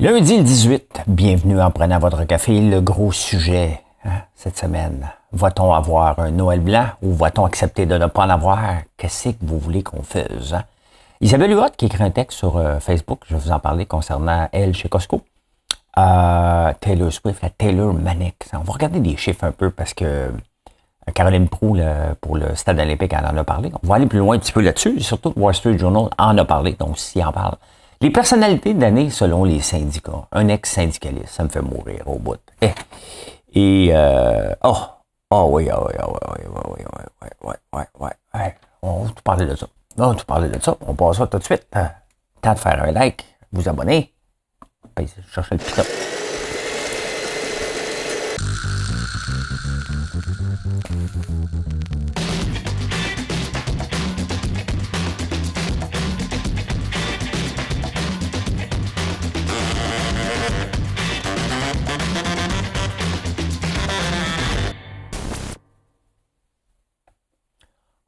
Lundi le 18, bienvenue en prenant votre café. Le gros sujet cette semaine, va-t-on avoir un Noël blanc ou va-t-on accepter de ne pas en avoir? Qu'est-ce que vous voulez qu'on fasse? Isabelle Huot qui écrit un texte sur Facebook, je vais vous en parler concernant elle chez Costco. Taylor Swift, la Taylor Manic. On va regarder des chiffres un peu parce que Caroline Proulx, pour le Stade olympique, elle en a parlé. On va aller plus loin un petit peu là-dessus. Et surtout, Wall Street Journal en a parlé, donc s'il en parle. Les personnalités de l'année selon les syndicats. Un ex-syndicaliste, ça me fait mourir au bout. Oui, on va tout parler de ça. On passe ça tout de suite. Temps de faire un like, vous abonner. Cherchez le piton.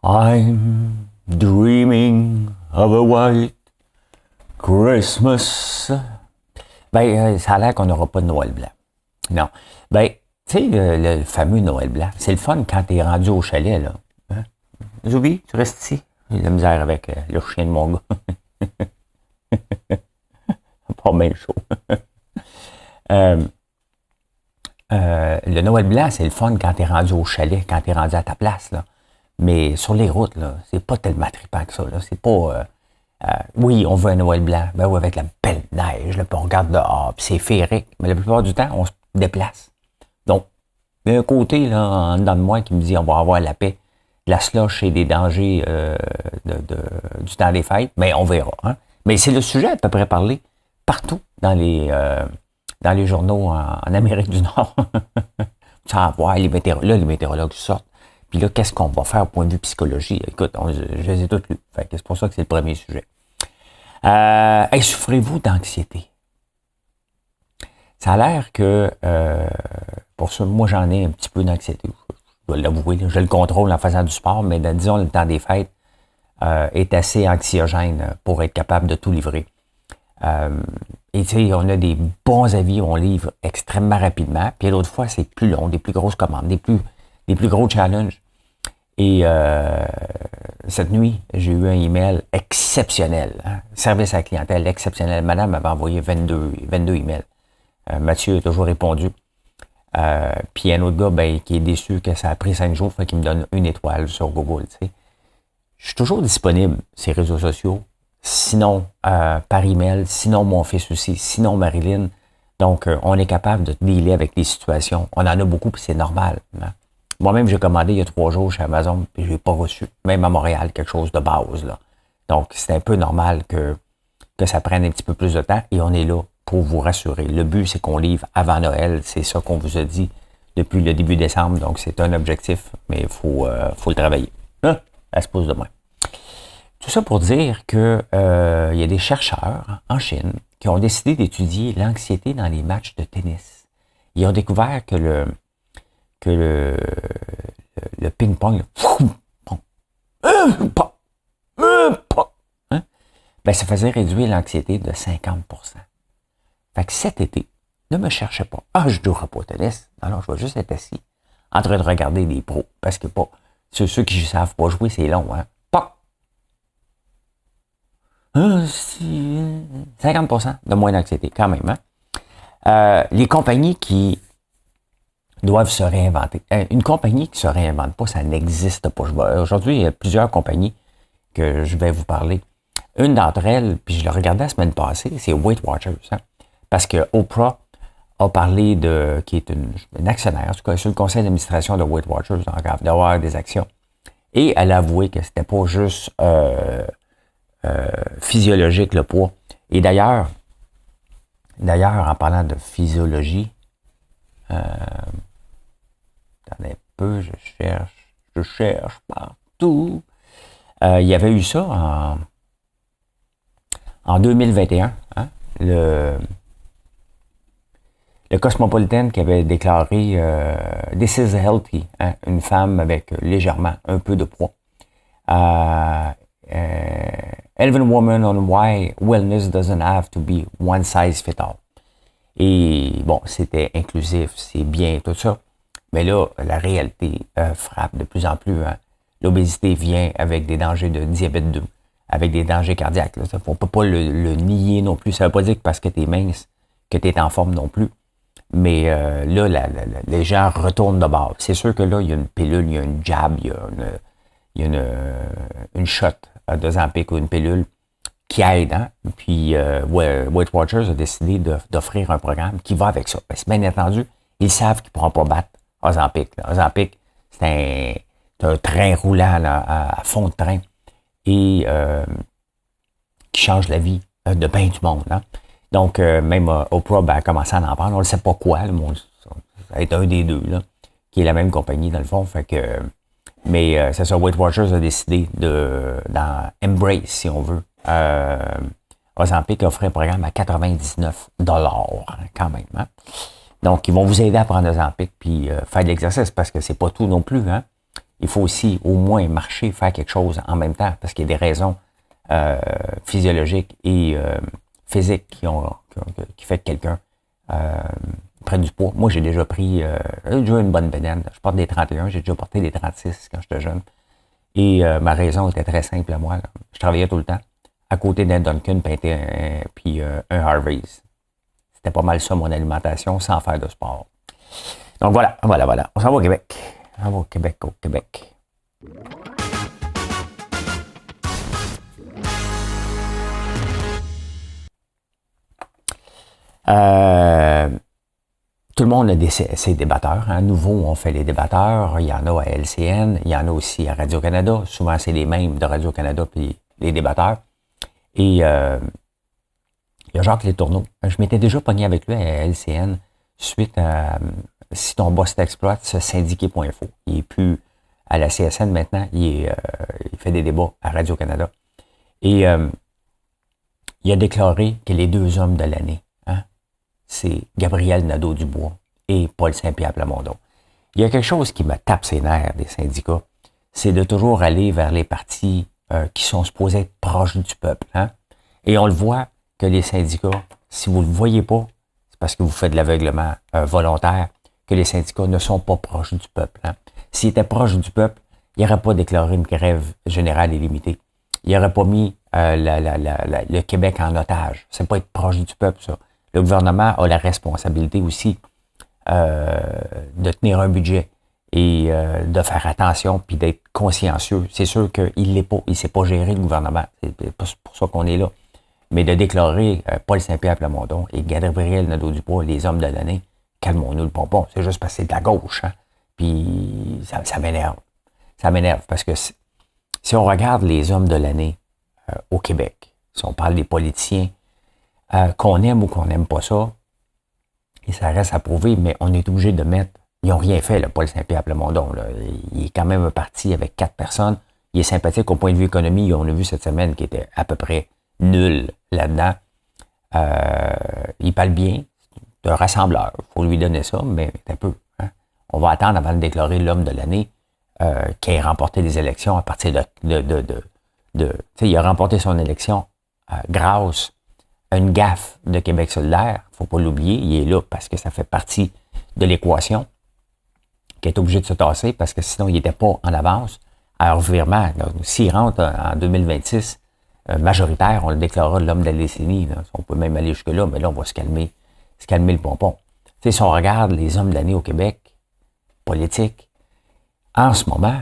I'm dreaming of a white Christmas. Ça a l'air qu'on n'aura pas de Noël blanc. Non. Tu sais, le fameux Noël blanc, c'est le fun quand t'es rendu au chalet, là. Hein? Zoubi, tu restes ici. J'ai de la misère avec le chien de mon gars. Pas bien chaud. Le Noël blanc, c'est le fun quand t'es rendu au chalet, quand t'es rendu à ta place, là. Mais sur les routes, là, c'est pas tellement trippant que ça, là. C'est pas... oui, on veut un Noël blanc. Ben oui, avec la belle neige, là, puis on regarde dehors, puis c'est féerique. Mais la plupart du temps, on se déplace. Donc, il y a un côté, là, en dedans de moi, qui me dit on va avoir la paix, de la slush et des dangers du temps des fêtes. Mais on verra. Hein? Mais c'est le sujet à peu près parlé partout dans les journaux en Amérique du Nord. Tu vas voir, les météorologues sortent. Puis là, qu'est-ce qu'on va faire au point de vue psychologie? Écoute, je les ai toutes lues. Fait que c'est pour ça que c'est le premier sujet. Souffrez-vous d'anxiété? Ça a l'air que, pour ça, moi j'en ai un petit peu d'anxiété. Je dois l'avouer, je le contrôle en faisant du sport, mais disons, le temps des fêtes est assez anxiogène pour être capable de tout livrer. Et tu sais, on a des bons avis, on livre extrêmement rapidement. Puis l'autre fois, c'est plus long, des plus grosses commandes, des plus gros challenges. Et cette nuit, j'ai eu un email exceptionnel. Hein? Service à la clientèle exceptionnel. Madame m'avait envoyé 22 emails. Mathieu a toujours répondu. Puis un autre gars qui est déçu que ça a pris 5 jours, fait qu'il me donne 1 étoile sur Google. Tu sais. Je suis toujours disponible sur les réseaux sociaux. Sinon, par email. Sinon, mon fils aussi. Sinon, Marilyn. Donc, on est capable de dealer avec les situations. On en a beaucoup, puis c'est normal. Hein? Moi-même, j'ai commandé il y a 3 jours chez Amazon, puis je n'ai pas reçu, même à Montréal, quelque chose de base, là. Donc, c'est un peu normal que ça prenne un petit peu plus de temps, et on est là pour vous rassurer. Le but, c'est qu'on livre avant Noël, c'est ça qu'on vous a dit depuis le début décembre, donc c'est un objectif, mais il faut le travailler. Hein? Ça se pose de moins. Tout ça pour dire que il y a des chercheurs en Chine qui ont décidé d'étudier l'anxiété dans les matchs de tennis. Ils ont découvert que le ping-pong, ça faisait réduire l'anxiété de 50%. Fait que cet été, ne me cherchez pas. Je ne jouerai pas au tennis. Non, je vais juste être assis, en train de regarder des pros. Parce que ceux qui ne savent pas jouer, c'est long, hein. 50% de moins d'anxiété, quand même, hein. Les compagnies qui doivent se réinventer. Une compagnie qui se réinvente pas, ça n'existe pas. Aujourd'hui, il y a plusieurs compagnies que je vais vous parler. Une d'entre elles, puis je l'ai regardée la semaine passée, c'est Weight Watchers. Hein? Parce que Oprah a parlé qui est une actionnaire, en tout cas sur le conseil d'administration de Weight Watchers, d'avoir des actions. Et elle a avoué que c'était pas juste physiologique le poids. Et d'ailleurs, en parlant de physiologie, attendez un peu, je cherche partout. Il y avait eu ça en 2021, hein, le Cosmopolitan qui avait déclaré This is healthy, hein, une femme avec légèrement un peu de poids. Elven Woman on Why Wellness Doesn't Have to Be One Size Fit All. Et bon, c'était inclusif, c'est bien, tout ça. Mais là, la réalité frappe de plus en plus. Hein. L'obésité vient avec des dangers de diabète 2, avec des dangers cardiaques. Là. On ne peut pas le nier non plus. Ça ne veut pas dire que parce que tu es mince, que tu es en forme non plus. Mais là, les gens retournent de bord. C'est sûr que là, il y a une pilule, il y a une jab, il y a une shot de Ozempic ou une pilule qui aide. Hein? Puis Weight Watchers a décidé d'offrir un programme qui va avec ça. Parce que bien entendu, ils savent qu'ils ne pourront pas battre Ozempic. Ozempic, c'est un train roulant là, à fond de train et qui change la vie de bien du monde. Hein? Donc, même Oprah a commencé à en parler. On ne sait pas quoi. Là, ça va être un des deux, là, qui est la même compagnie, dans le fond. Fait que, mais c'est ça, Weight Watchers a décidé dans Embrace, si on veut. Ozempic offrait un programme à 99 quand même. Hein? Donc, ils vont vous aider à prendre Ozempic puis faire de l'exercice parce que c'est pas tout non plus. Hein? Il faut aussi au moins marcher, faire quelque chose en même temps parce qu'il y a des raisons physiologiques et physiques qui fait que quelqu'un prenne du poids. Moi, j'ai déjà pris déjà une bonne bedaine. Je porte des 31, j'ai déjà porté des 36 quand j'étais jeune. Et ma raison était très simple à moi. Là. Je travaillais tout le temps à côté d'un Dunkin' puis un Harvey's. C'était pas mal ça, mon alimentation, sans faire de sport. Donc voilà. On s'en va au Québec. On va au Québec. Tout le monde a ses débatteurs. Hein. Nouveau, on fait les débatteurs. Il y en a à LCN, il y en a aussi à Radio-Canada. Souvent, c'est les mêmes de Radio-Canada puis les débatteurs. Et il y a Jacques Letourneau. Je m'étais déjà pogné avec lui à LCN suite à si ton boss t'exploite, ce syndiqué.info. Il est plus à la CSN maintenant, il fait des débats à Radio-Canada. Et il a déclaré que les 2 hommes de l'année, hein, c'est Gabriel Nadeau-Dubois et Paul Saint-Pierre Plamondon. Il y a quelque chose qui me tape ses nerfs des syndicats, c'est de toujours aller vers les partis qui sont supposés être proches du peuple. Hein? Et on le voit que les syndicats, si vous ne le voyez pas, c'est parce que vous faites de l'aveuglement volontaire, que les syndicats ne sont pas proches du peuple. Hein? S'ils étaient proches du peuple, ils n'auraient pas déclaré une grève générale illimitée. Ils n'auraient pas mis le Québec en otage. C'est pas être proche du peuple, ça. Le gouvernement a la responsabilité aussi de tenir un budget et de faire attention puis d'être consciencieux. C'est sûr qu'il l'est pas, il ne sait pas gérer le gouvernement. C'est pour ça qu'on est là. Mais de déclarer Paul Saint-Pierre Plamondon et Gabriel Nadeau-Dubois les hommes de l'année, calmons-nous le pompon. C'est juste parce que c'est de la gauche. Hein? Puis ça m'énerve. Ça m'énerve parce que si on regarde les hommes de l'année au Québec, si on parle des politiciens, qu'on aime ou qu'on n'aime pas ça, et ça reste à prouver, mais on est obligé de mettre... Ils n'ont rien fait, là, Paul Saint-Pierre Plamondon. Là. Il est quand même un parti avec 4 personnes. Il est sympathique au point de vue économie. On a vu cette semaine qu'il était à peu près nul là-dedans. Il parle bien. C'est un rassembleur. Il faut lui donner ça, mais un peu. Hein. On va attendre avant de déclarer l'homme de l'année qui a remporté des élections à partir de il a remporté son élection grâce à une gaffe de Québec solidaire. Il ne faut pas l'oublier. Il est là parce que ça fait partie de l'équation qui est obligé de se tasser parce que sinon, il n'était pas en avance. À revirement, s'il rentre en 2026, majoritaire, on le déclarera l'homme de la décennie. Là. On peut même aller jusque-là, mais là, on va se calmer le pompon. Tu sais, si on regarde les hommes de l'année au Québec, politique, en ce moment,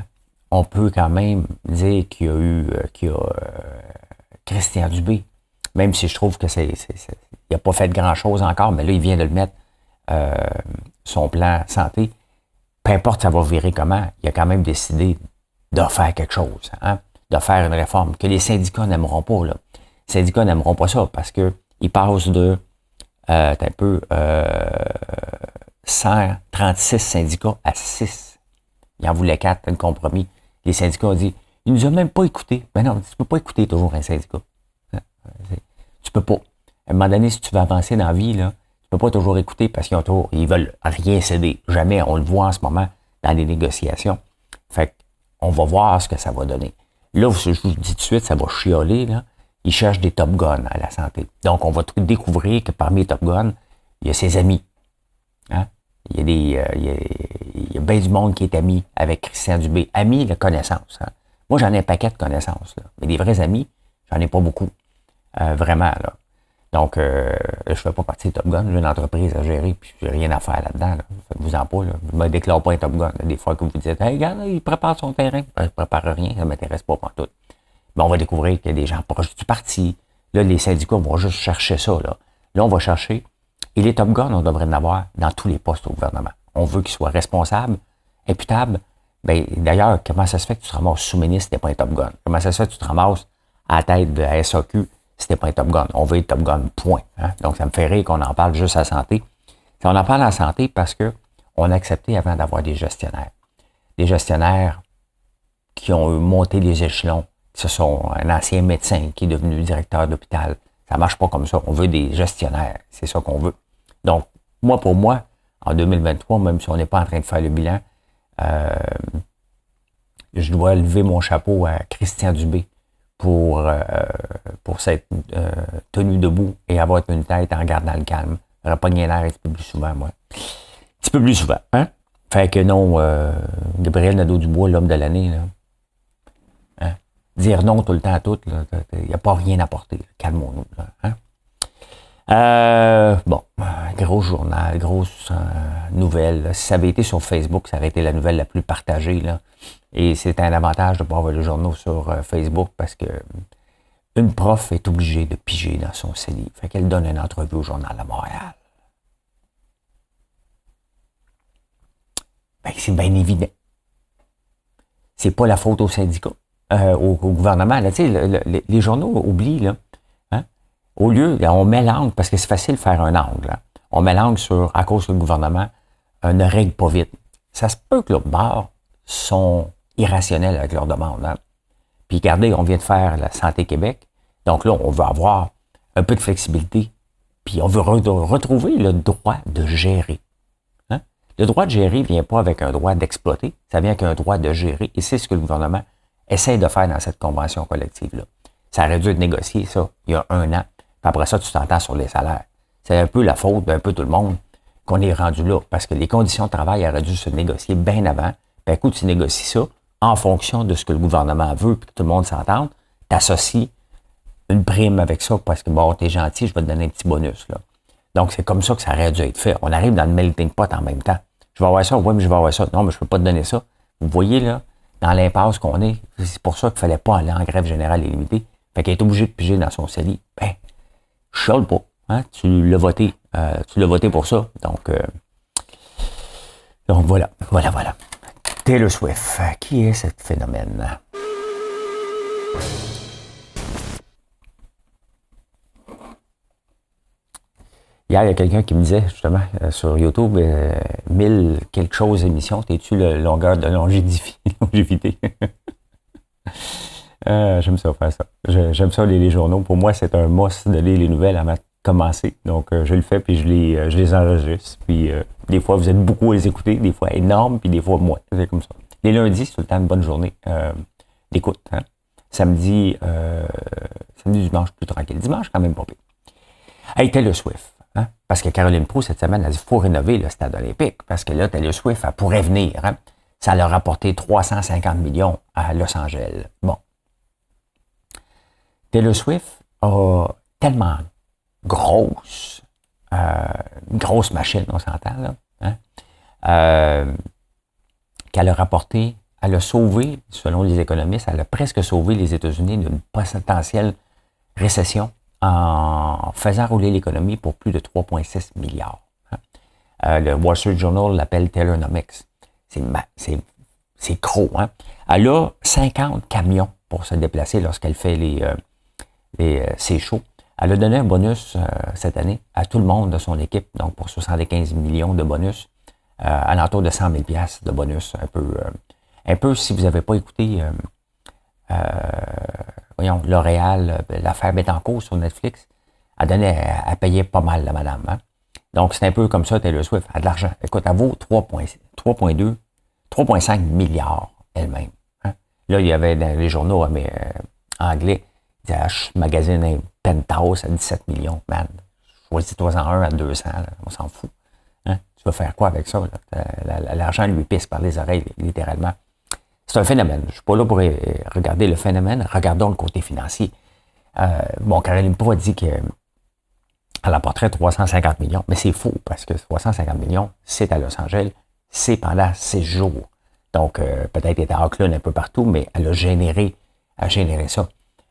on peut quand même dire qu'il y a Christian Dubé, même si je trouve que il n'a pas fait grand-chose encore, mais là, il vient de le mettre, son plan santé. Peu importe ça va virer comment, il a quand même décidé de faire quelque chose, hein, de faire une réforme que les syndicats n'aimeront pas. Là. Les syndicats n'aimeront pas ça parce qu'ils passent de 136 syndicats à 6. Ils en voulaient 4, un compromis. Les syndicats ont dit, ils nous ont même pas écoutés. Ben non, tu peux pas écouter toujours un syndicat. Tu peux pas. À un moment donné, si tu veux avancer dans la vie, là, tu peux pas toujours écouter parce qu'ils veulent rien céder. Jamais, on le voit en ce moment dans les négociations. Fait qu'on va voir ce que ça va donner. Là, je vous dis tout de suite, ça va chialer, là. Ils cherchent des Top Guns à la santé. Donc, on va découvrir que parmi les Top Guns, il y a ses amis. Hein? Il y a bien du monde qui est ami avec Christian Dubé. Ami de connaissance. Hein? Moi, j'en ai un paquet de connaissances. Là. Mais des vrais amis, j'en ai pas beaucoup. Vraiment, là. Donc, je fais pas partie de Top Gun. J'ai une entreprise à gérer, puis j'ai rien à faire là-dedans. Là. Faites-vous en pas. Là. Je me déclare pas un Top Gun. Là. Des fois que vous dites, hey, regarde, là, il prépare son terrain. Ben, je prépare rien, ça m'intéresse pas pour tout. Mais on va découvrir qu'il y a des gens proches du parti. Là, les syndicats vont juste chercher ça. Là, on va chercher. Et les Top Gun, on devrait en avoir dans tous les postes au gouvernement. On veut qu'ils soient responsables, imputables. Ben, d'ailleurs, comment ça se fait que tu te ramasses sous-ministre si t'es pas un Top Gun? Comment ça se fait que tu te ramasses à la tête de la SAQ si t'es pas un Top Gun? On veut être Top Gun, point. Hein? Donc, ça me fait rire qu'on en parle juste à la santé. On en parle à la santé parce que on a accepté avant d'avoir des gestionnaires. Des gestionnaires qui ont monté les échelons. Ce sont un ancien médecin qui est devenu directeur d'hôpital. Ça marche pas comme ça. On veut des gestionnaires. C'est ça qu'on veut. Donc, pour moi, en 2023, même si on n'est pas en train de faire le bilan, je dois lever mon chapeau à Christian Dubé pour s'être tenu debout et avoir une tête en gardant le calme. J'aurais pas gagné l'air un petit peu plus souvent, moi. Un petit peu plus souvent, hein? Fait que non, Gabriel Nadeau-Dubois, l'homme de l'année, là. Hein? Dire non tout le temps à tout, il n'y a pas rien à porter. Calmons-nous, là, hein? Bon, gros journal, grosse nouvelle. Là. Si ça avait été sur Facebook, ça aurait été la nouvelle la plus partagée. Là. Et c'est un avantage de pouvoir voir les journaux sur Facebook parce que une prof est obligée de piger dans son CELI. Fait qu'elle donne une entrevue au Journal de Montréal. Ben, c'est bien évident. C'est pas la faute aux syndicats, au gouvernement. Là, les journaux oublient, là. Au lieu, là, on met l'angle, parce que c'est facile de faire un angle. Hein. On met l'angle sur, à cause que le gouvernement ne règle pas vite. Ça se peut que l'autre bord sont irrationnels avec leurs demandes. Hein. Puis regardez, on vient de faire la Santé Québec. Donc là, on veut avoir un peu de flexibilité. Puis on veut retrouver le droit de gérer. Hein. Le droit de gérer ne vient pas avec un droit d'exploiter. Ça vient avec un droit de gérer. Et c'est ce que le gouvernement essaie de faire dans cette convention collective-là. Ça aurait dû être négocié, ça, il y a 1 an. Puis après ça, tu t'entends sur les salaires. C'est un peu la faute d'un peu tout le monde qu'on est rendu là. Parce que les conditions de travail auraient dû se négocier bien avant. Puis écoute, tu négocies ça en fonction de ce que le gouvernement veut puis que tout le monde s'entende. Tu associes une prime avec ça parce que, bon, t'es gentil, je vais te donner un petit bonus. Là. Donc, c'est comme ça que ça aurait dû être fait. On arrive dans le melting pot en même temps. Je vais avoir ça, oui, mais je vais avoir ça. Non, mais je peux pas te donner ça. Vous voyez, là, dans l'impasse qu'on est, c'est pour ça qu'il fallait pas aller en grève générale illimitée. Fait qu'elle est obligée de piger dans son CELI. Ben, je chiale pas. Hein? Tu l'as voté. Tu l'as voté pour ça. Donc voilà. Taylor Swift. Qui est cet phénomène? Hier, il y a quelqu'un qui me disait, justement, sur YouTube, 1000 quelque chose émissions, t'es-tu le longueur de longévité? J'aime ça faire ça. J'aime ça lire les journaux. Pour moi, c'est un must de lire les nouvelles avant de commencer. Donc, je le fais, puis je les enregistre. Puis, des fois, vous êtes beaucoup à les écouter, des fois énormes, puis des fois moins. C'est comme ça. Les lundis, c'est tout le temps une bonne journée d'écoute. Hein? Samedi, dimanche, plus tranquille. Dimanche, quand même pas pire. Hey, Taylor Swift. Hein? Parce que Caroline Proulx, cette semaine, elle a dit qu'il faut rénover le stade olympique. Parce que là, Taylor Swift, elle pourrait venir. Hein? Ça leur a rapporté 350 millions à Los Angeles. Bon. Taylor Swift a tellement grosse, une grosse machine, on s'entend, là, hein? Qu'elle a rapporté, elle a sauvé, selon les économistes, elle a presque sauvé les États-Unis d'une potentielle récession en faisant rouler l'économie pour plus de 3,6 milliards. Hein? Le Wall Street Journal l'appelle Taylonomics. C'est gros, hein? Elle a 50 camions pour se déplacer lorsqu'elle fait ses shows. Elle a donné un bonus cette année à tout le monde de son équipe, donc pour 75 millions de bonus, à l'entour de 100 000 $ de bonus, un peu si vous n'avez pas écouté L'Oréal, l'affaire Bettencourt sur Netflix, elle payait pas mal la madame. Hein? Donc c'est un peu comme ça, Taylor Swift, elle a de l'argent. Écoute, elle vaut 3,5 milliards elle-même. Hein? Là, il y avait dans les journaux anglais, je magasine un penthouse à 17 millions. Man, choisis-toi en un à 200, là, on s'en fout. Hein? Tu vas faire quoi avec ça? L'argent lui pisse par les oreilles, littéralement. C'est un phénomène. Je ne suis pas là pour regarder le phénomène. Regardons le côté financier. Caroline Proulx a dit qu'elle apporterait 350 millions, mais c'est faux parce que 350 millions, c'est à Los Angeles, c'est pendant 6 jours. Donc, peut-être qu'elle est à Auckland un peu partout, mais elle a généré ça.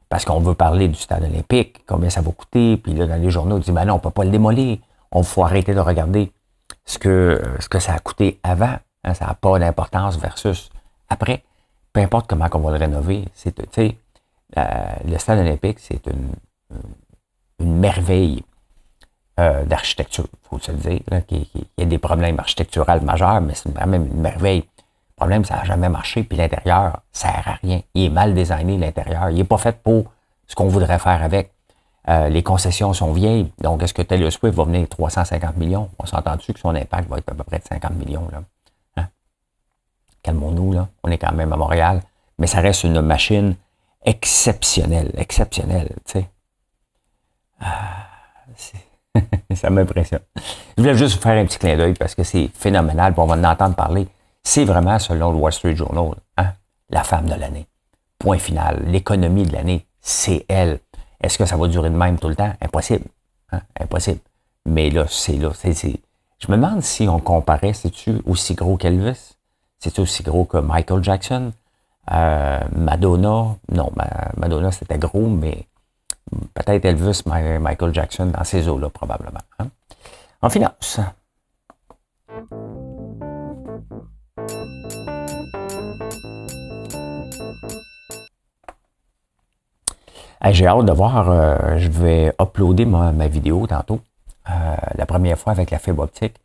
Parce qu'on veut parler du stade olympique, combien ça va coûter, puis là, dans les journaux, on dit, non, on ne peut pas le démolir. On faut arrêter de regarder ce que ça a coûté avant. Hein, ça n'a pas d'importance versus après. Peu importe comment on va le rénover. Le stade olympique, c'est une merveille d'architecture, il faut se le dire. Là, il y a des problèmes architecturaux majeurs, mais c'est vraiment une merveille. Le problème, ça n'a jamais marché, puis l'intérieur, ça ne sert à rien. Il est mal designé, l'intérieur. Il n'est pas fait pour ce qu'on voudrait faire avec. Les concessions sont vieilles, donc est-ce que Taylor Swift va venir 350 millions? On s'entend dessus que son impact va être à peu près de 50 millions. Là. Hein? Calmons-nous, là. On est quand même à Montréal, mais ça reste une machine exceptionnelle, tu sais. Ça m'impressionne. Je voulais juste vous faire un petit clin d'œil parce que c'est phénoménal, puis on va en entendre parler. C'est vraiment, selon le Wall Street Journal, hein, la femme de l'année. Point final. L'économie de l'année, c'est elle. Est-ce que ça va durer de même tout le temps? Impossible. Hein? Impossible. Mais là, c'est là. Je me demande si on comparait, c'est-tu aussi gros qu'Elvis? C'est-tu aussi gros que Michael Jackson? Madonna? Non, Madonna, c'était gros, mais peut-être Elvis, Michael Jackson, dans ces eaux-là, probablement. Hein? En finance. Hey, j'ai hâte de voir, je vais uploader ma vidéo tantôt, la première fois avec la fibre optique.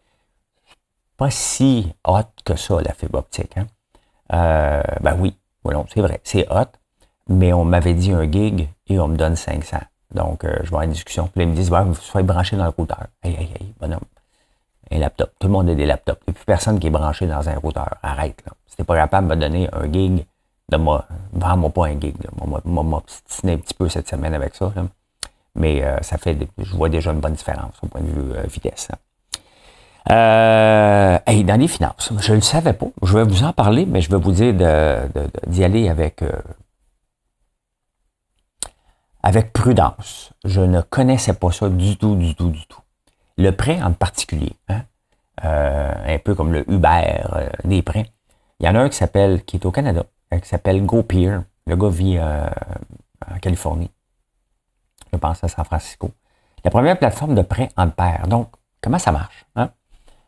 Pas si hot que ça, la fibre optique. Hein? Oui, voilà, c'est vrai, c'est hot, mais on m'avait dit 1 gig et on me donne 500. Donc, je vais avoir une discussion. Puis là, ils me disent, soyez branché dans le routeur. Hey, bonhomme. Un laptop. Tout le monde a des laptops. Il n'y a plus personne qui est branché dans un routeur. Arrête, là. Si t'es pas capable de me donner 1 gig, vends-moi pas 1 gig. Moi, m'obstiner un petit peu cette semaine avec ça. Là. Mais je vois déjà une bonne différence au point de vue vitesse. Dans les finances, je ne le savais pas. Je vais vous en parler, mais je vais vous dire d'y aller avec prudence. Je ne connaissais pas ça du tout. Le prêt en particulier, hein? Un peu comme le Uber des prêts. Il y en a un qui est au Canada, qui s'appelle GoPeer. Le gars vit en Californie. Je pense à San Francisco. La première plateforme de prêt en paire. Donc, comment ça marche? Hein?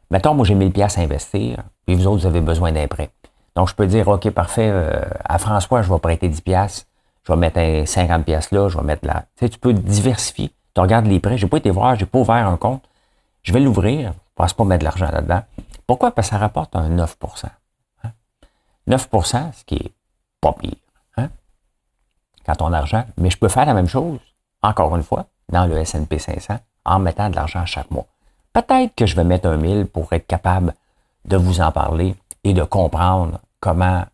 Mettons, moi, j'ai 1000 $ à investir, puis vous autres, vous avez besoin d'un prêt. Donc, je peux dire, OK, parfait, à François, je vais prêter 10 $, je vais mettre 50 $ là, je vais mettre là. Tu sais, tu peux diversifier. Tu regardes les prêts. J'ai pas été voir, j'ai pas ouvert un compte. Je vais l'ouvrir. Je ne pense pas mettre de l'argent là-dedans. Pourquoi? Parce que ça rapporte un 9 %. Hein? 9 %, ce qui est pas pire. Hein? Quand ton argent. Mais je peux faire la même chose, encore une fois, dans le S&P 500, en mettant de l'argent chaque mois. Peut-être que je vais mettre 1000 pour être capable de vous en parler et de comprendre comment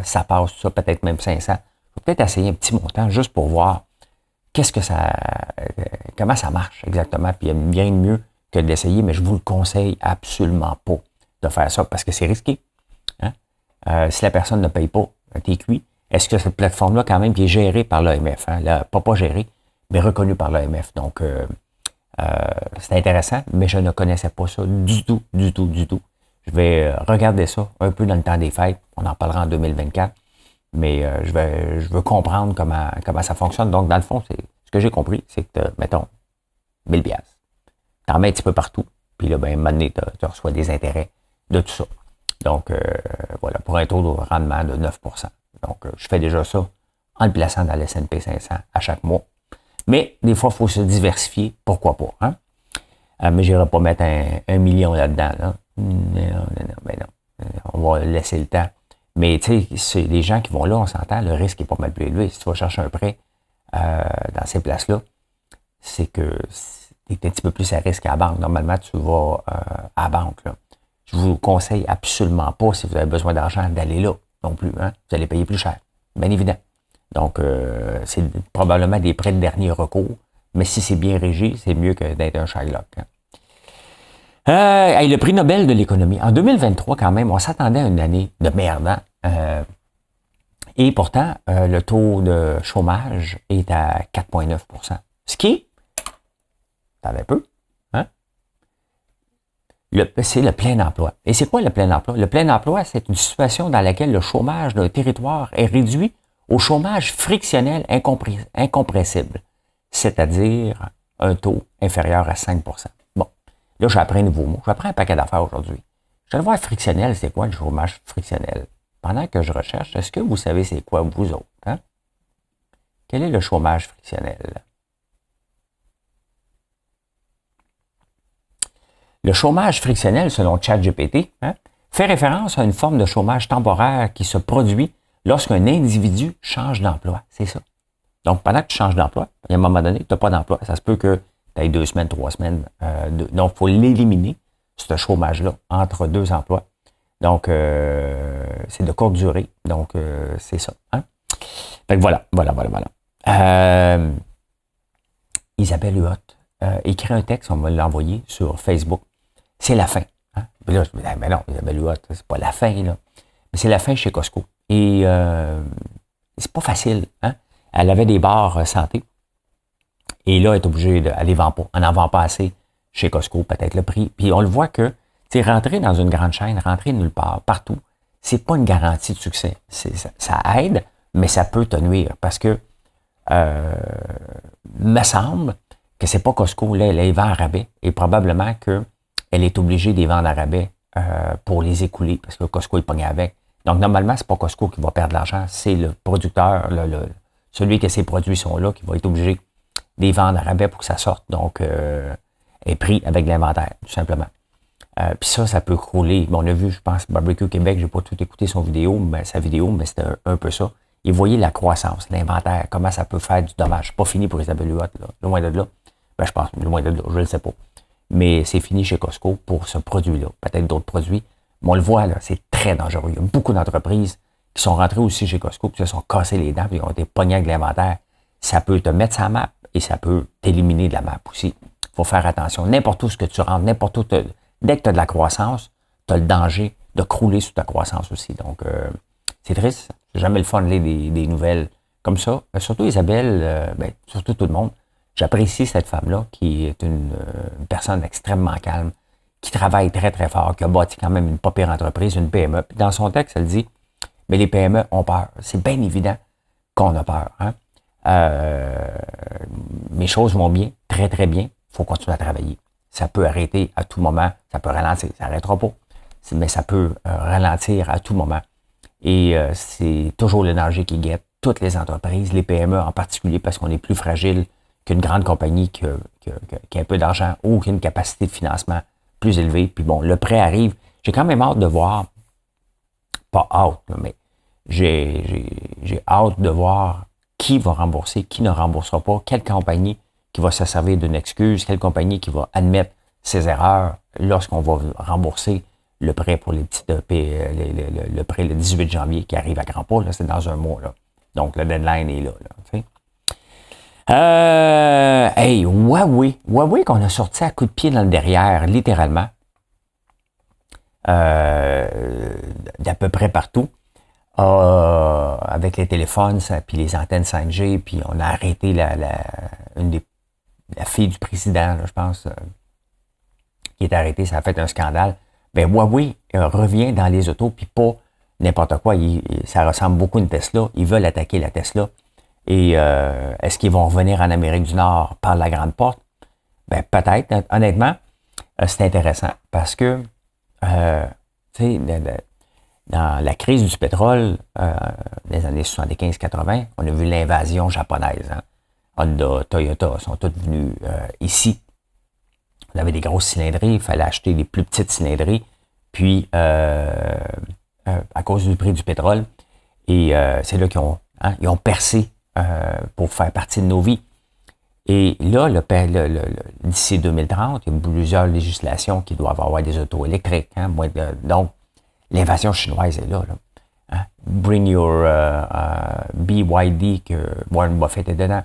ça passe, ça, peut-être même 500. Je vais peut-être essayer un petit montant juste pour voir comment ça marche exactement. Puis il y a bien mieux que d'essayer, mais je vous le conseille absolument pas de faire ça parce que c'est risqué. Hein? Si la personne ne paye pas, t'es cuit. Est-ce que cette plateforme-là, quand même, qui est gérée par l'AMF, hein? Pas gérée, mais reconnue par l'AMF. Donc, c'est intéressant, mais je ne connaissais pas ça du tout. Je vais regarder ça un peu dans le temps des fêtes. On en parlera en 2024. Mais je veux comprendre comment ça fonctionne. Donc, dans le fond, ce que j'ai compris, c'est que, mettons, 1000 $. T'en mets un petit peu partout. Puis là, à un moment donné, tu reçois des intérêts de tout ça. Donc, voilà, pour un taux de rendement de 9 %. Donc, je fais déjà ça en le plaçant dans le S&P 500 à chaque mois. Mais des fois, il faut se diversifier. Pourquoi pas? Hein? Mais je n'irai pas mettre un million là-dedans. Là. Non. On va laisser le temps. Mais tu sais, c'est les gens qui vont là, on s'entend, le risque est pas mal plus élevé. Si tu vas chercher un prêt dans ces places-là, c'est que tu es un petit peu plus à risque à la banque. Normalement, tu vas à la banque. Là. Je vous conseille absolument pas, si vous avez besoin d'argent, d'aller là non plus. Hein? Vous allez payer plus cher, bien évident. Donc, c'est probablement des prêts de dernier recours. Mais si c'est bien régi, c'est mieux que d'être un Shylock. Hein. Le prix Nobel de l'économie. En 2023, quand même, on s'attendait à une année de merde. Hein? Et pourtant, le taux de chômage est à 4,9 %. Ce qui, attendez un peu, hein? C'est le plein emploi. Et c'est quoi le plein emploi? Le plein emploi, c'est une situation dans laquelle le chômage d'un territoire est réduit au chômage frictionnel incompressible, c'est-à-dire un taux inférieur à 5 %. Bon, là, j'apprends un nouveau mot. J'apprends un paquet d'affaires aujourd'hui. Je vais voir frictionnel, c'est quoi le chômage frictionnel? Pendant que je recherche, est-ce que vous savez c'est quoi vous autres? Hein? Quel est le chômage frictionnel? Le chômage frictionnel, selon ChatGPT, hein, fait référence à une forme de chômage temporaire qui se produit lorsqu'un individu change d'emploi. C'est ça. Donc, pendant que tu changes d'emploi, à un moment donné, tu n'as pas d'emploi. Ça se peut que tu aies 2 semaines, 3 semaines. Donc, il faut l'éliminer, ce chômage-là, entre 2 emplois. Donc, c'est de courte durée. Donc, c'est ça. Hein? Fait que voilà. Isabelle Huot écrit un texte, on va l'envoyer sur Facebook. C'est la fin. Hein? Puis là, je me dis, mais non, Isabelle Huot, c'est pas la fin, là. Mais c'est la fin chez Costco. Et c'est pas facile. Hein? Elle avait des bars santé. Et là, elle est obligée d'aller vendre pas. On n'en vend pas assez chez Costco, peut-être le prix. Puis on le voit que, tu sais, rentrer dans une grande chaîne, rentrer nulle part, partout, c'est pas une garantie de succès. Ça aide, mais ça peut te nuire. Parce que, me semble que c'est pas Costco, là, elle les vend à rabais. Et probablement qu'elle est obligée de les vendre à rabais pour les écouler, parce que Costco est pogné avec. Donc, normalement, c'est pas Costco qui va perdre de l'argent, c'est le producteur, celui que ses produits sont là, qui va être obligé de les vendre à rabais pour que ça sorte. Donc, est pris avec l'inventaire, tout simplement. Puis ça peut crouler. Bon, on a vu, je pense, Barbecue Québec, j'ai pas tout écouté sa vidéo, mais c'était un peu ça. Et vous voyez la croissance, l'inventaire, comment ça peut faire du dommage. C'est pas fini pour Isabelle Huot, là. Loin de là. Ben, je pense, loin de là, je le sais pas. Mais c'est fini chez Costco pour ce produit-là. Peut-être d'autres produits. Mais on le voit, là, c'est très dangereux. Il y a beaucoup d'entreprises qui sont rentrées aussi chez Costco, qui se sont cassées les dents, puis qui ont été pognés avec l'inventaire. Ça peut te mettre sur la map et ça peut t'éliminer de la map aussi. Il faut faire attention. N'importe où ce que tu rentres, n'importe où, dès que tu as de la croissance, tu as le danger de crouler sous ta croissance aussi. Donc, c'est triste. C'est jamais le fun de lire des nouvelles comme ça. Surtout Isabelle, surtout tout le monde. J'apprécie cette femme-là qui est une personne extrêmement calme, qui travaille très, très fort, qui a bâti quand même une pas pire entreprise, une PME. Puis dans son texte, elle dit, mais les PME ont peur. C'est bien évident qu'on a peur. Hein? Mes choses vont bien, très, très bien. Il faut continuer à travailler. Ça peut arrêter à tout moment. Ça peut ralentir. Ça n'arrêtera pas. Mais ça peut ralentir à tout moment. Et c'est toujours l'énergie qui guette toutes les entreprises, les PME en particulier, parce qu'on est plus fragile qu'une grande compagnie qui a un peu d'argent ou qui a une capacité de financement plus élevée. Puis bon, le prêt arrive. J'ai quand même hâte de voir, pas hâte, mais j'ai hâte de voir qui va rembourser, qui ne remboursera pas, quelle compagnie qui va se servir d'une excuse, quelle compagnie qui va admettre ses erreurs lorsqu'on va rembourser le prêt pour les petites le prêt le 18 janvier qui arrive à grands pas, là, c'est dans un mois. Là. Donc, le deadline est là. Tu sais. Huawei qu'on a sorti à coups de pied dans le derrière, littéralement, d'à peu près partout, avec les téléphones, puis les antennes 5G, puis on a arrêté la fille du président, là, je pense, qui est arrêtée, ça a fait un scandale. Ben Huawei revient dans les autos, puis pas n'importe quoi. Ça ressemble beaucoup à une Tesla. Ils veulent attaquer la Tesla. Et est-ce qu'ils vont revenir en Amérique du Nord par la grande porte? Ben peut-être. Honnêtement, c'est intéressant parce que, tu sais, dans la crise du pétrole des années 75-80, on a vu l'invasion japonaise. Hein? Honda, Toyota sont tous venus ici. On avait des grosses cylindries, il fallait acheter des plus petites cylindries, puis à cause du prix du pétrole. Et c'est là qu'ils ont percé pour faire partie de nos vies. Et là, d'ici 2030, il y a plusieurs législations qui doivent avoir des autos électriques. Hein, donc, l'invasion chinoise est là. Hein. Bring your BYD, que Warren Buffett est dedans.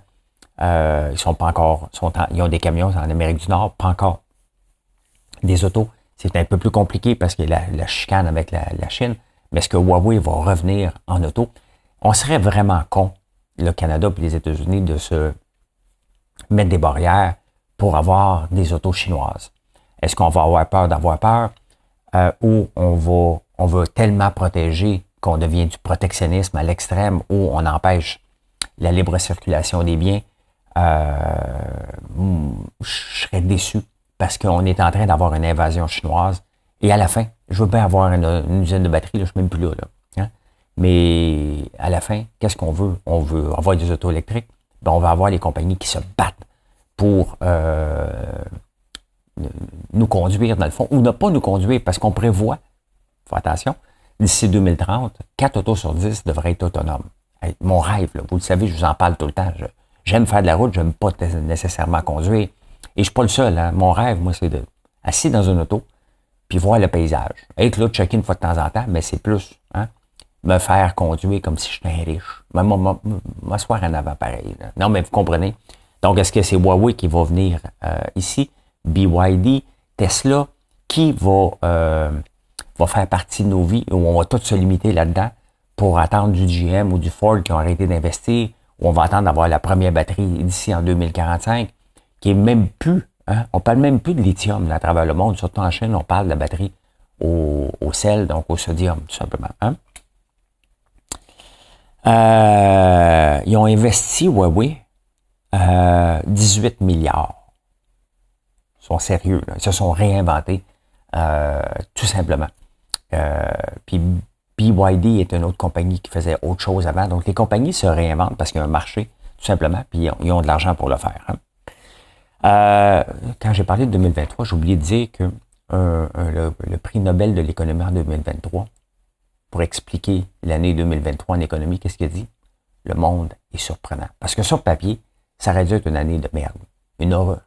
Ils sont pas encore, ils ont des camions en Amérique du Nord, pas encore. Des autos, c'est un peu plus compliqué parce qu'il y a la chicane avec la Chine. Mais est-ce que Huawei va revenir en auto? On serait vraiment con, le Canada et les États-Unis, de se mettre des barrières pour avoir des autos chinoises. Est-ce qu'on va avoir peur d'avoir peur ou on va tellement protéger qu'on devient du protectionnisme à l'extrême où on empêche la libre circulation des biens? Je serais déçu parce qu'on est en train d'avoir une invasion chinoise et à la fin, je veux bien avoir une usine de batterie, là, je suis même plus là. Hein? Mais à la fin, qu'est-ce qu'on veut? On veut avoir des autos électriques. Ben, on va avoir les compagnies qui se battent pour nous conduire dans le fond, ou ne pas nous conduire, parce qu'on prévoit, faut attention, d'ici 2030, 4 autos sur 10 devraient être autonomes. Hey, mon rêve, là, vous le savez, je vous en parle tout le temps. J'aime faire de la route, j'aime pas nécessairement conduire. Et je suis pas le seul. Hein. Mon rêve, moi, c'est d'être assis dans une auto, puis voir le paysage. Être là, checker une fois de temps en temps, mais c'est plus, hein, me faire conduire comme si j'étais un riche. M'asseoir en avant pareil. Là. Non, mais vous comprenez. Donc, est-ce que c'est Huawei qui va venir ici? BYD, Tesla, qui va faire partie de nos vies, où on va tous se limiter là-dedans pour attendre du GM ou du Ford qui ont arrêté d'investir, où on va attendre d'avoir la première batterie d'ici en 2045, qui est même plus, hein, on parle même plus de lithium là, à travers le monde, surtout en Chine, on parle de la batterie au sel, donc au sodium, tout simplement. Hein? Ils ont investi, Huawei, 18 milliards. Ils sont sérieux, là. Ils se sont réinventés, tout simplement. Puis BYD est une autre compagnie qui faisait autre chose avant. Donc, les compagnies se réinventent parce qu'il y a un marché, tout simplement, puis ils ont de l'argent pour le faire. Hein. Quand j'ai parlé de 2023, j'ai oublié de dire que le prix Nobel de l'économie en 2023, pour expliquer l'année 2023 en économie, qu'est-ce qu'il dit? Le monde est surprenant. Parce que sur papier, ça aurait dû être une année de merde. Une horreur.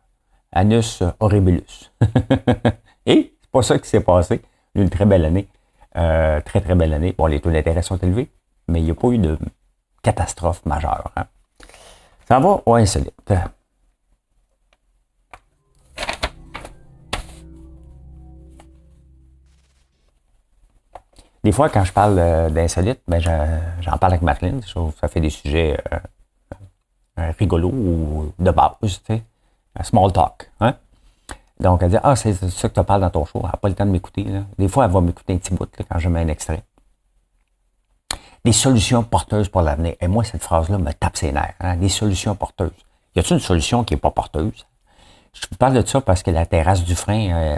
Annus horribilus. Et c'est pas ça qui s'est passé. Une très belle année. Très, très belle année. Bon, les taux d'intérêt sont élevés, mais il n'y a pas eu de catastrophe majeure. Hein. Ça va? Ouais, insolite. Des fois, quand je parle d'insolite, ben j'en parle avec Marlène. Ça fait des sujets rigolos ou de base, tu sais. Small talk. Hein? Donc, elle dit, ah, c'est ça que tu parles dans ton show. Elle n'a pas le temps de m'écouter. Là. Des fois, elle va m'écouter un petit bout là, quand je mets un extrait. Des solutions porteuses pour l'avenir. Et moi, cette phrase-là me tape ses nerfs. Hein? Des solutions porteuses. Y a-t-il une solution qui n'est pas porteuse? Je vous parle de ça parce que la terrasse du frein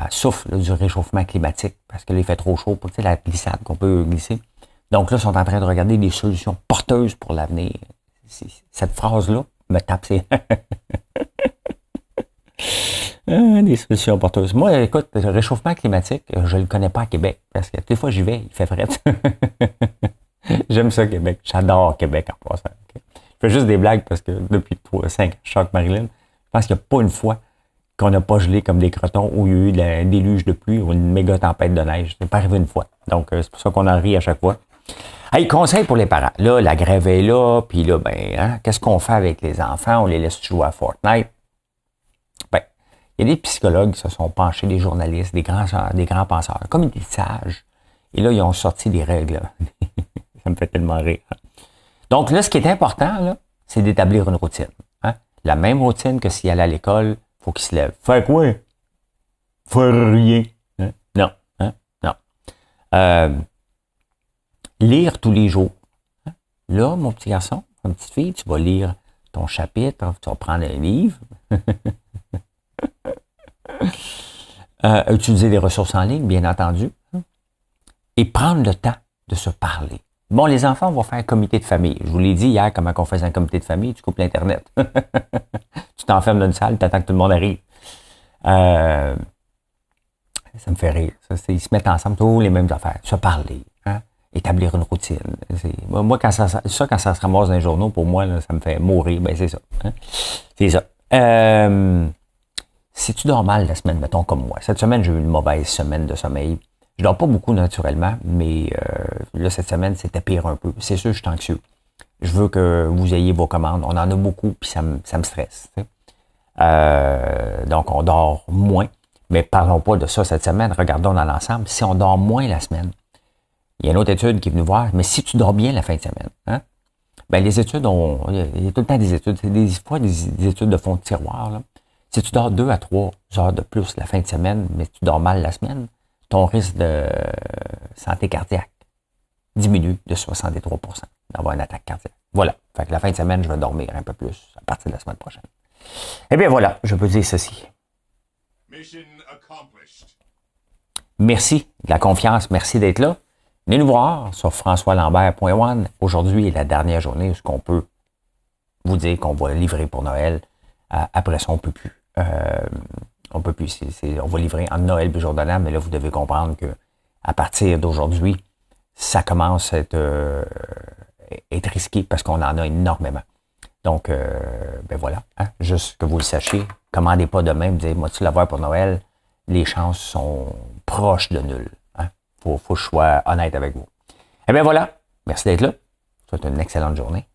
souffre là, du réchauffement climatique parce que là, il fait trop chaud pour la glissade qu'on peut glisser. Donc là, ils sont en train de regarder des solutions porteuses pour l'avenir. Cette phrase-là me tape ses des solutions porteuses. Moi, écoute, le réchauffement climatique, je le connais pas à Québec parce que des fois, j'y vais, il fait fret. J'aime ça, Québec. J'adore Québec en passant. Okay? Je fais juste des blagues parce que depuis 5 ans, je choque Marilyn. Je pense qu'il n'y a pas une fois qu'on n'a pas gelé comme des crotons où il y a eu un déluge de pluie ou une méga tempête de neige. C'est pas arrivé une fois. Donc, c'est pour ça qu'on en rit à chaque fois. Hey, conseil pour les parents. Là, la grève est là, puis là, ben, hein, qu'est-ce qu'on fait avec les enfants? On les laisse jouer à Fortnite. Ben, il y a des psychologues qui se sont penchés, des journalistes, des grands penseurs, comme des sages. Et là, ils ont sorti des règles. Ça me fait tellement rire. Donc là, ce qui est important, là, c'est d'établir une routine. Hein? La même routine que s'il allait à l'école, il faut qu'il se lève. Faire quoi? Faire rien. Hein? Non. Hein? Non. Lire tous les jours. Hein? Là, mon petit garçon, ma petite fille, tu vas lire ton chapitre, tu vas prendre un livre. Utiliser des ressources en ligne, bien entendu. Hein? Et prendre le temps de se parler. Bon, les enfants vont faire un comité de famille. Je vous l'ai dit hier, comment on faisait un comité de famille, tu coupes l'Internet. Tu t'enfermes dans une salle, tu attends que tout le monde arrive. Ça me fait rire. Ça, ils se mettent ensemble, tous les mêmes affaires. Se parler, hein? Établir une routine. Moi, quand ça se ramasse dans les journaux, pour moi, là, ça me fait mourir. Ben, c'est ça. Hein? C'est ça. C'est-tu normal la semaine, mettons, comme moi? Cette semaine, j'ai eu une mauvaise semaine de sommeil. Je dors pas beaucoup naturellement, mais là, cette semaine, c'était pire un peu. C'est sûr, je suis anxieux. Je veux que vous ayez vos commandes. On en a beaucoup, puis ça me stresse. Donc, on dort moins. Mais parlons pas de ça cette semaine. Regardons dans l'ensemble. Si on dort moins la semaine, il y a une autre étude qui est venue voir, mais si tu dors bien la fin de semaine, hein, ben les études il y a tout le temps des études, c'est des études de fond de tiroir. Là. Si tu dors 2 à 3 heures de plus la fin de semaine, mais tu dors mal la semaine, ton risque de santé cardiaque diminue de 63% d'avoir une attaque cardiaque. Voilà. Fait que la fin de semaine, je vais dormir un peu plus à partir de la semaine prochaine. Eh bien voilà, je peux dire ceci. Merci de la confiance, merci d'être là. Venez nous voir sur françoislambert.one. Aujourd'hui est la dernière journée où on peut vous dire qu'on va livrer pour Noël. Après ça, on peut plus. On peut plus. On va livrer en Noël et jour de l'an, mais là, vous devez comprendre que à partir d'aujourd'hui, ça commence à être risqué parce qu'on en a énormément. Donc, ben voilà. Hein, juste que vous le sachiez. Commandez pas demain, vous dites, moi, tu l'avoir pour Noël. Les chances sont proches de nul. Hein? Faut que je sois honnête avec vous. Eh bien voilà. Merci d'être là. Je vous souhaite une excellente journée.